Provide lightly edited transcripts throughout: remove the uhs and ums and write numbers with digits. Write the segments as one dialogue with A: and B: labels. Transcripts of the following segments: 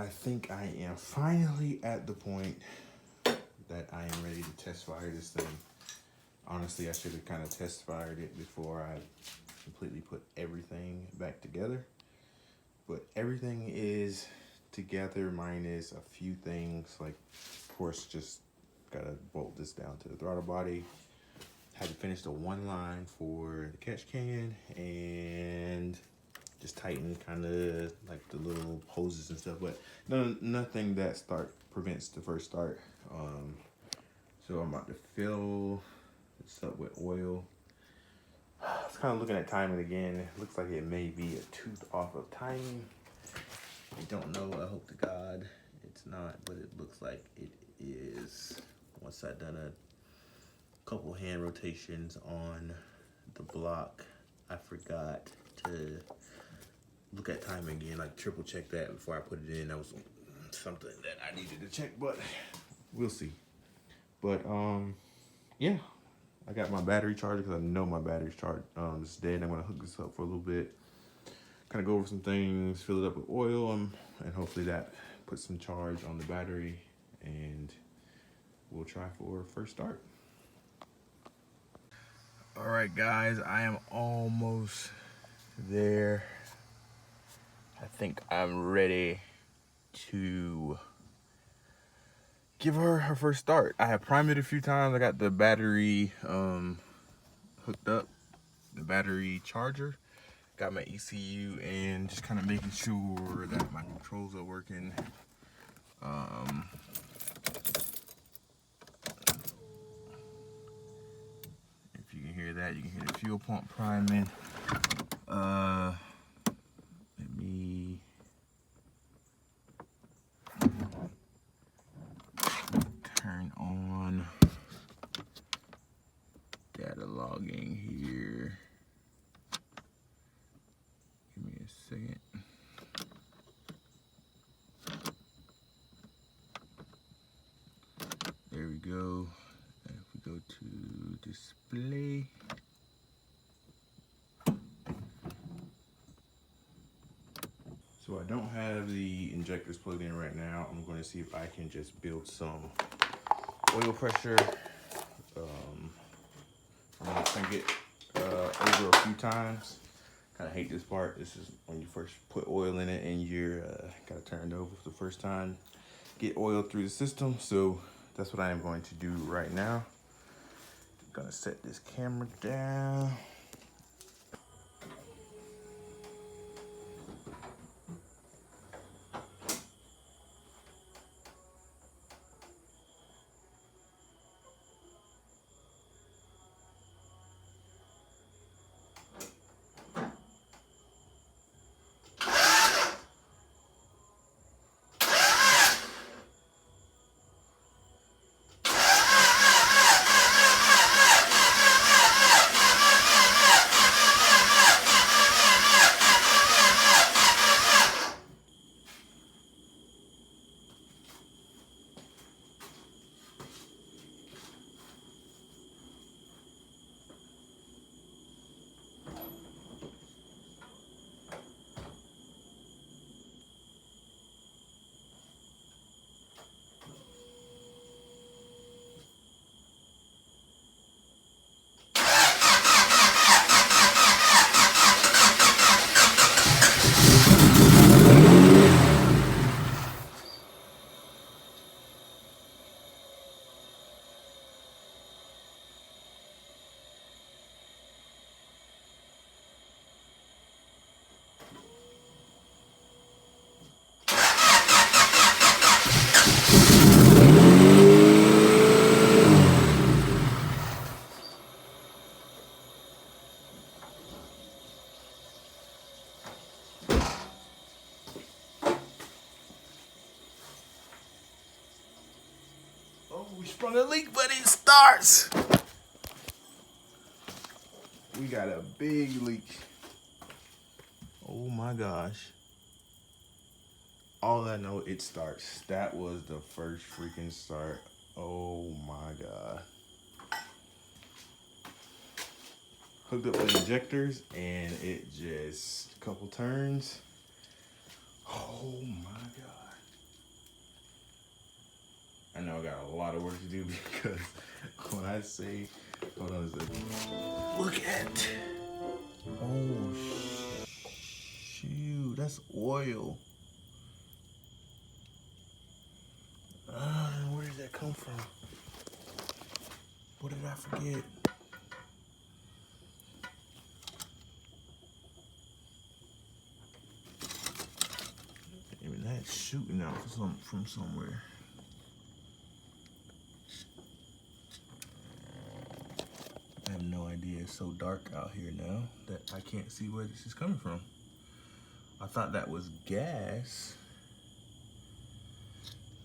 A: think I am finally at the point that I am ready to test fire this thing. Honestly, I should have kind of test fired it before I completely put everything back together. But everything is together minus a few things, like of course just gotta bolt this down to the throttle body. Had to finish the one line for the catch can and just tighten kind of like the little hoses and stuff, but nothing that prevents the first start. So I'm about to fill this up with oil. I was kind of looking at timing again. It looks like it may be a tooth off of timing. I don't know. I hope to God it's not, but it looks like it is. Once I've done a couple hand rotations on the block, I forgot to look at timing again, like triple check that before I put it in. That was something that I needed to check, but we'll see. But yeah, I got my battery charger because I know my battery's charged. It's dead. I'm gonna hook this up for a little bit, kind of go over some things, fill it up with oil, and hopefully that puts some charge on the battery, and we'll try for first start. All right, guys, I am almost there. I think I'm ready to give her her first start. I have primed it a few times. I got the battery hooked up, the battery charger. Got my ECU and just kind of making sure that my controls are working. If you can hear that, you can hear the fuel pump priming. Let me turn on data logging here. Give me a second. There we go. And if we go to display, so I don't have the injectors plugged in right now. I'm going to see if I can just build some oil pressure. I'm going to crank it over a few times. Kind of hate this part. This is when you first put oil in it and you're got to turn it over for the first time. Get oil through the system. So that's what I am going to do right now. I'm going to set this camera down. We sprung a leak, but it starts. We got a big leak. Oh my gosh. All I know, it starts. That was the first freaking start. Oh my God. Hooked up with injectors and it just, a couple turns. Oh my God. I know I got a lot of work to do because when I say, hold on a second. Look at, oh shoot, that's oil. Where did that come from? What did I forget? Even that's shooting out from somewhere. I have no idea. It's so dark out here now that I can't see where this is coming from. I thought that was gas.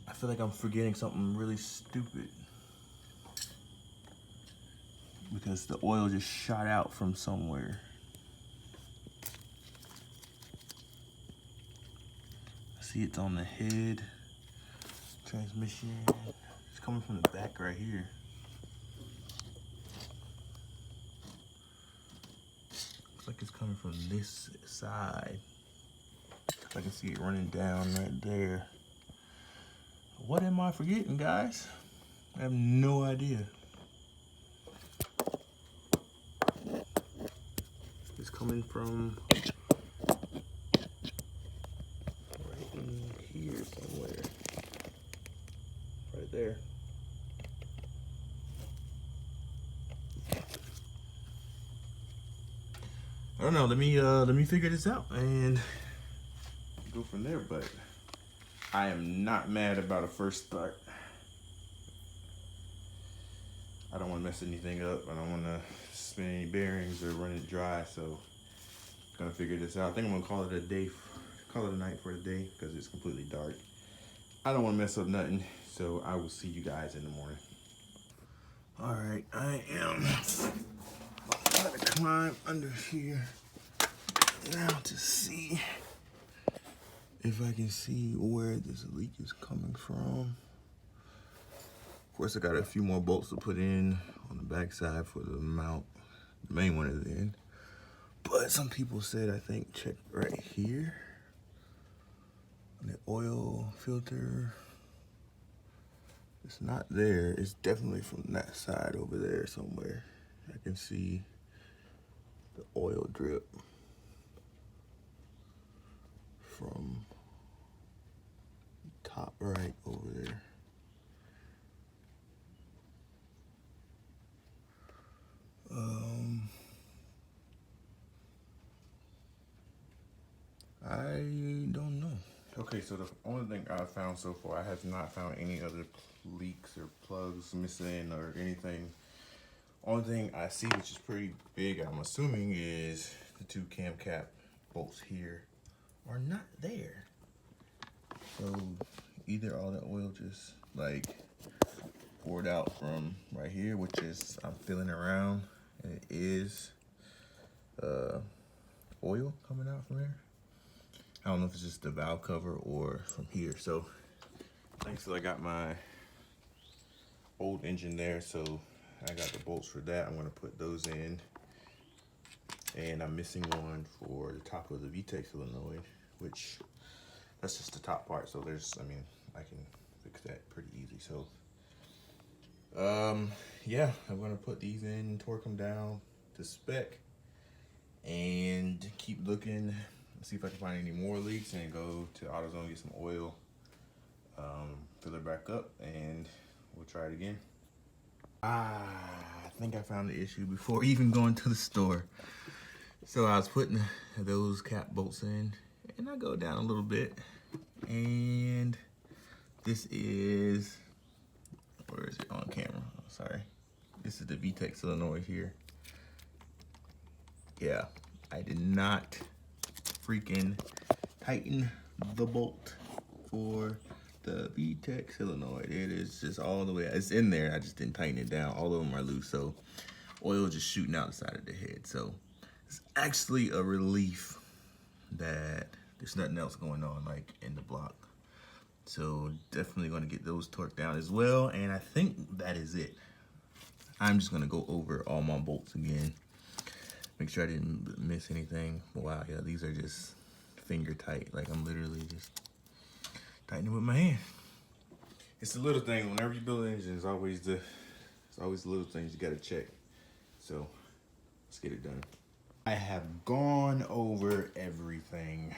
A: I feel like I'm forgetting something really stupid because the oil just shot out from somewhere. I see it's on the head, transmission. It's coming from the back right here. Looks like it's coming from this side. I can see it running down right there. What am I forgetting, guys? I have no idea. It's coming from right in here somewhere. Right there. I don't know. Let me figure this out and go from there. But I am not mad about a first start. I don't want to mess anything up. I don't want to spin any bearings or run it dry. So I'm gonna figure this out. I think I'm gonna call it a day, call it a night for the day because it's completely dark. I don't want to mess up nothing. So I will see you guys in the morning. All right, I am gonna climb under here now to see if I can see where this leak is coming from. Of course, I got a few more bolts to put in on the back side for the mount. The main one is in. But some people said, I think, check right here. The oil filter. It's not there. It's definitely from that side over there somewhere. I can see the oil drip from top right over there. I don't know. Okay, so the only thing I've found so far, I have not found any other leaks or plugs missing or anything. Only thing I see, which is pretty big, I'm assuming, is the two cam cap bolts here are not there. So either all the oil just like poured out from right here, which is, I'm feeling around, and it is oil coming out from there. I don't know if it's just the valve cover or from here. So thanks, I got my old engine there, so I got the bolts for that. I'm gonna put those in, and I'm missing one for the top of the VTEC solenoid, which that's just the top part. So there's, I mean, I can fix that pretty easy. So yeah, I'm gonna put these in, torque them down to spec, and keep looking, see if I can find any more leaks, and go to AutoZone, get some oil, fill it back up, and we'll try it again. I think I found the issue before even going to the store. So I was putting those cap bolts in, and I go down a little bit, and this is, where is it on camera? Oh, sorry. This is the VTEC solenoid here. Yeah, I did not freaking tighten the bolt for the VTEC solenoid. It is just all the way, it's in there, I just didn't tighten it down. All of them are loose, so oil just shooting out the side of the head. So it's actually a relief that there's nothing else going on like in the block. So definitely gonna get those torqued down as well, and I think that is it. I'm just gonna go over all my bolts again, make sure I didn't miss anything. Wow, yeah, these are just finger tight. Like I'm literally just tightening with my hand. It's the little thing. Whenever you build an engine, it's always the little things you gotta check. So let's get it done. I have gone over everything,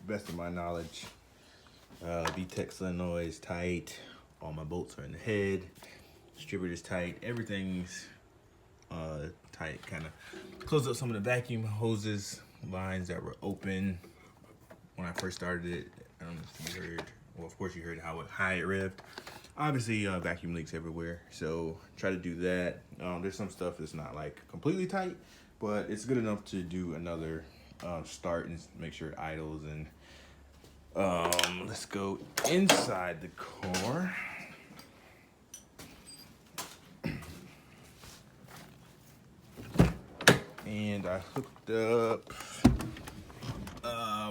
A: best of my knowledge. VTEC solenoid is tight. All my bolts are in the head. Distributor is tight. Everything's tight. Kind of closed up some of the vacuum hoses lines that were open when I first started it. I don't know if you heard. Well, of course you heard how high it revved. Obviously, vacuum leaks everywhere, so try to do that. There's some stuff that's not like completely tight, but it's good enough to do another start and make sure it idles. And let's go inside the car. And I hooked up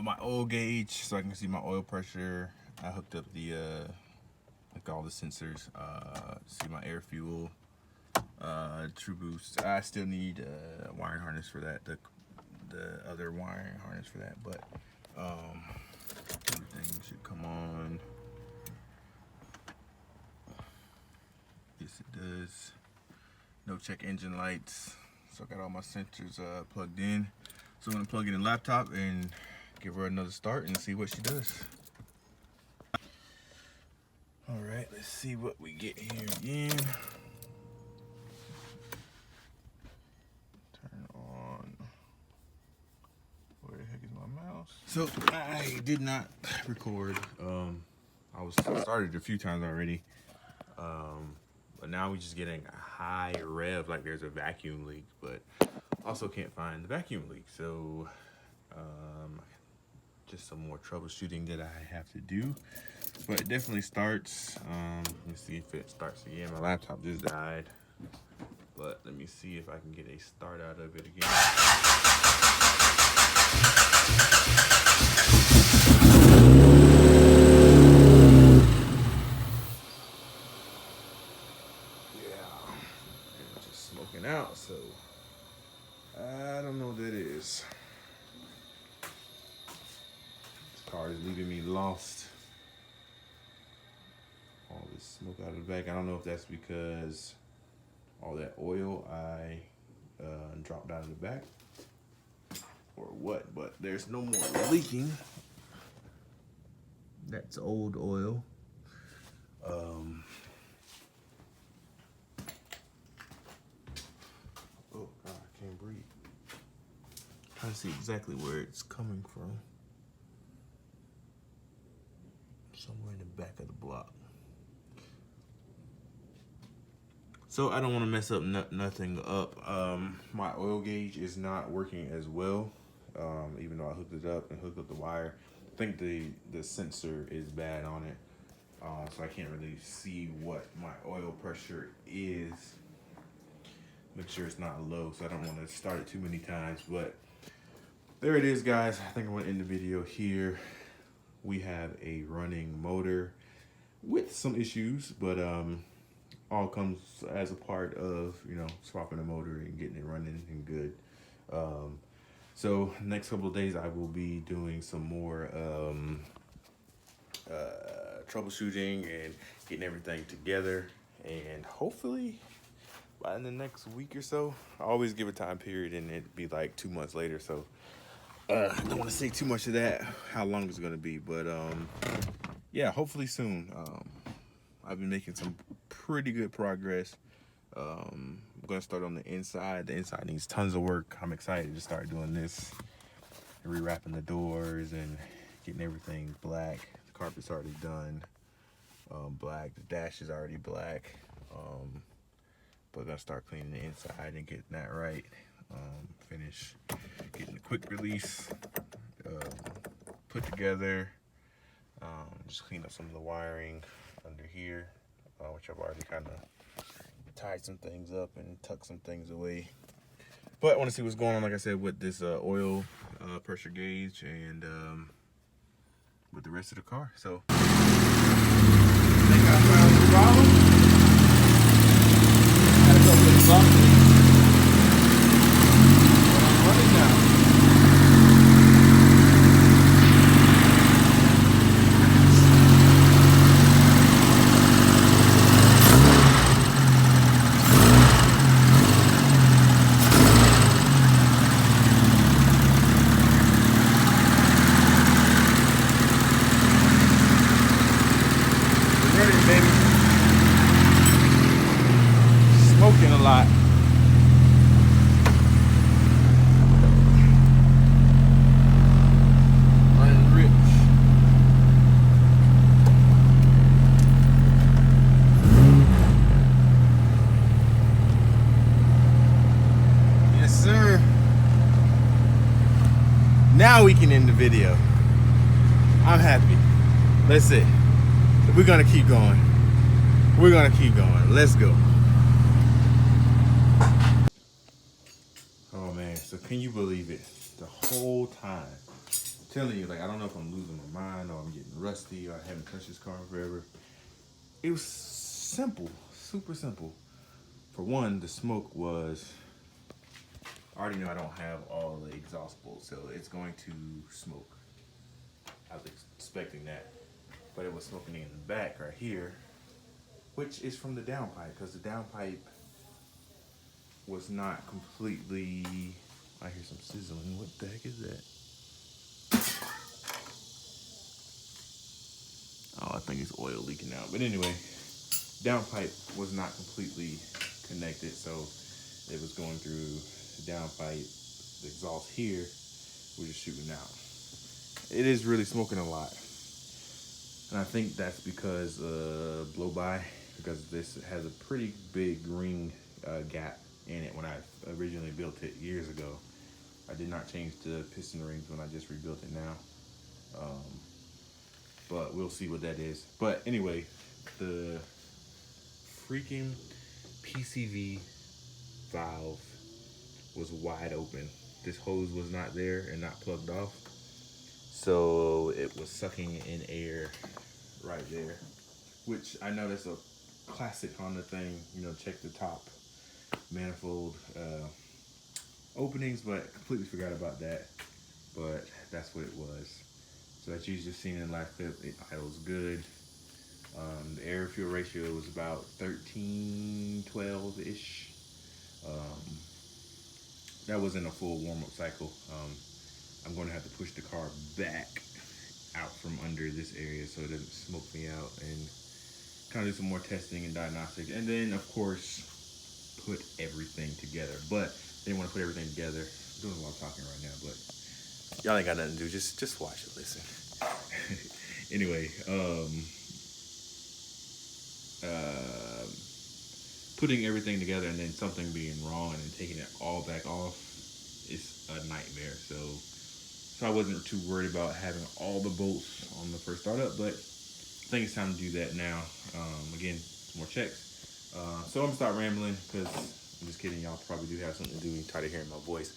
A: my oil gauge so I can see my oil pressure. I hooked up the like all the sensors, see my air fuel, true boost. I still need a wiring harness for that, the other wiring harness for that, but everything should come on. Yes, it does. No check engine lights. So I got all my sensors plugged in. So I'm gonna plug in the laptop and give her another start and see what she does. All right, let's see what we get here again. Turn on. Where the heck is my mouse? So I did not record. I started a few times already. But now we're just getting a high rev, like there's a vacuum leak, but also can't find the vacuum leak. So just some more troubleshooting that I have to do, but it definitely starts. Let me see if it starts again. My laptop just died, but let me see if I can get a start out of it again. Out, so I don't know what that is. This car is leaving me lost. All this smoke out of the back. I don't know if that's because all that oil I dropped out of the back or what, but there's no more leaking. That's old oil. Oh God, I can't breathe. Trying to see exactly where it's coming from. Somewhere in the back of the block. So I don't want to mess up nothing up. My oil gauge is not working as well, even though I hooked it up and hooked up the wire. I think the sensor is bad on it, so I can't really see what my oil pressure is. Make sure it's not low, so I don't want to start it too many times, but there it is, guys. I think I'm going to end the video here. We have a running motor with some issues, but all comes as a part of, you know, swapping the motor and getting it running and good. So next couple of days I will be doing some more troubleshooting and getting everything together, and hopefully by the next week or so. I always give a time period and it'd be like 2 months later, so I don't want to say too much of that, how long it's going to be, but yeah, hopefully soon. I've been making some pretty good progress. I'm going to start on the inside. The inside needs tons of work. I'm excited to start doing this, rewrapping the doors and getting everything black. The carpet's already done, black. The dash is already black. But I'm gonna start cleaning the inside and getting that right. Finish getting the quick release put together. Just clean up some of the wiring under here, which I've already kind of tied some things up and tucked some things away. But I want to see what's going on, like I said, with this oil pressure gauge and with the rest of the car. So I think I found the problem. Running now. lot. Running rich. Yes, sir. Now we can end the video. I'm happy. Let's see. We're gonna keep going. We're gonna keep going. Let's go. Oh man, so can you believe it? The whole time, I'm telling you, like, I don't know if I'm losing my mind or I'm getting rusty or I haven't touched this car in forever. It was simple, super simple. For one, the smoke was, I already know I don't have all the exhaust bolts, so it's going to smoke. I was expecting that, but it was smoking in the back right here, which is from the downpipe, because the downpipe was not completely, I hear some sizzling. What the heck is that? Oh, I think it's oil leaking out. But anyway, downpipe was not completely connected, so it was going through the downpipe. The exhaust here was just shooting out. It is really smoking a lot, and I think that's because blow by, because this has a pretty big ring gap in it. When I originally built it years ago, I did not change the piston rings when I just rebuilt it now. But we'll see what that is. But anyway, the freaking PCV valve was wide open. This hose was not there and not plugged off, so it was sucking in air right there, which I know that's a classic Honda thing, you know, check the top manifold openings, but completely forgot about that. But that's what it was. So as you just seen in the last clip, it idles good. The air fuel ratio was about 13-12-ish. That wasn't a full warm-up cycle. I'm going to have to push the car back out from under this area so it doesn't smoke me out, and kind of do some more testing and diagnostics, and then of course put everything together. But they want to put everything together. I'm doing a lot of talking right now, but y'all ain't got nothing to do. Just watch it, listen. Anyway, putting everything together and then something being wrong and then taking it all back off is a nightmare. So I wasn't too worried about having all the bolts on the first startup, but I think it's time to do that now. Again, some more checks. So I'm gonna start rambling, because I'm just kidding. Y'all probably do have something to do and tired of hearing my voice.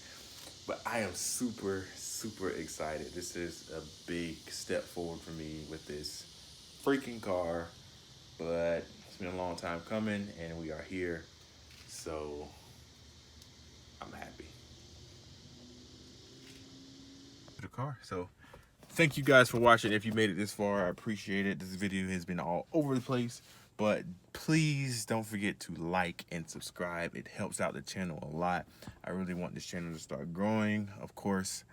A: But I am super, super excited. This is a big step forward for me with this freaking car. But it's been a long time coming, and we are here. So I'm happy. The car. So thank you guys for watching. If you made it this far, I appreciate it. This video has been all over the place, but please don't forget to like and subscribe. It helps out the channel a lot. I really want this channel to start growing. Of course,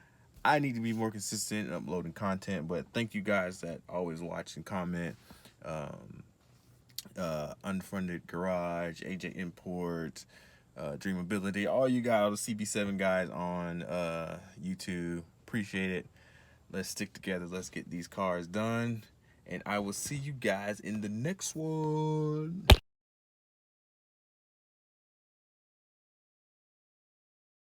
A: I need to be more consistent in uploading content, but thank you guys that always watch and comment. Unfunded Garage, AJ Imports, Dreamability, all you guys, all the CB7 guys on YouTube. Appreciate it. Let's stick together. Let's get these cars done. And I will see you guys in the next one.